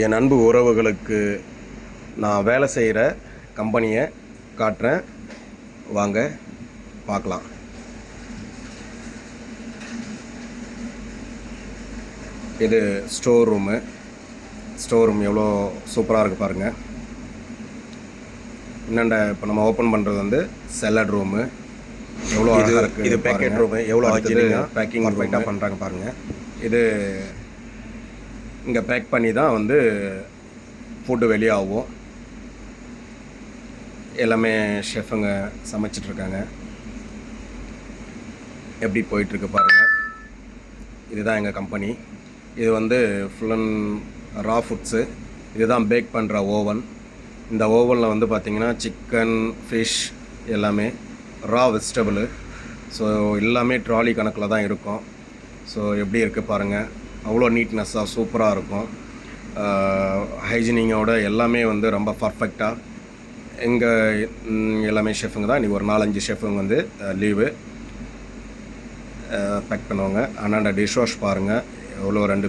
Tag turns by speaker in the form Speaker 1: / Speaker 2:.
Speaker 1: என் அன்பு உறவுகளுக்கு நான் வேலை செய்கிற கம்பெனியை காட்டுறேன், வாங்க பார்க்கலாம். இது ஸ்டோர் ரூம் எவ்வளோ சூப்பராக இருக்குது பாருங்கள். என்னண்ட இப்போ நம்ம ஓப்பன் பண்ணுறது வந்து செல்லட் ரூமு, எவ்வளோ அழகாக இருக்குது. இது பேக்கெட் ரூமு, எவ்வளோ ஹைஜீனிக்காக பேக்கிங் பர்ஃபெக்டாக பண்ணுறாங்க பாருங்கள். இது இங்கே பேக் பண்ணி தான் வந்து ஃபுட்டு வெளியாகும். எல்லாமே ஷெஃபுங்க சமைச்சிட்ருக்காங்க. எப்படி போயிட்டுருக்கு பாருங்கள். இதுதான் எங்கள் கம்பெனி. இது வந்து ஃபுல் அண்ட் ரா ஃபுட்ஸு. இதுதான் பேக் பண்ணுற ஓவன். இந்த ஓவனில் வந்து பார்த்திங்கன்னா சிக்கன், ஃபிஷ் எல்லாமே ரா வெஜிடபிள். ஸோ எல்லாமே ட்ராலி கணக்கில் தான் இருக்கும். ஸோ எப்படி இருக்குது பாருங்கள். அவ்வளோ நீட்னஸ்ஸாக சூப்பராக இருக்கும். ஹைஜீனிங்கோட எல்லாமே வந்து ரொம்ப பர்ஃபெக்டாக. எங்கள் எல்லாமே ஷெஃபுங்க தான். இன்றைக்கி ஒரு 4-5 ஷெஃபுங்க வந்து லீவு பேக் பண்ணுவாங்க. ஆனால் டிஷ் வாஷ் பாருங்கள் எவ்வளோ 2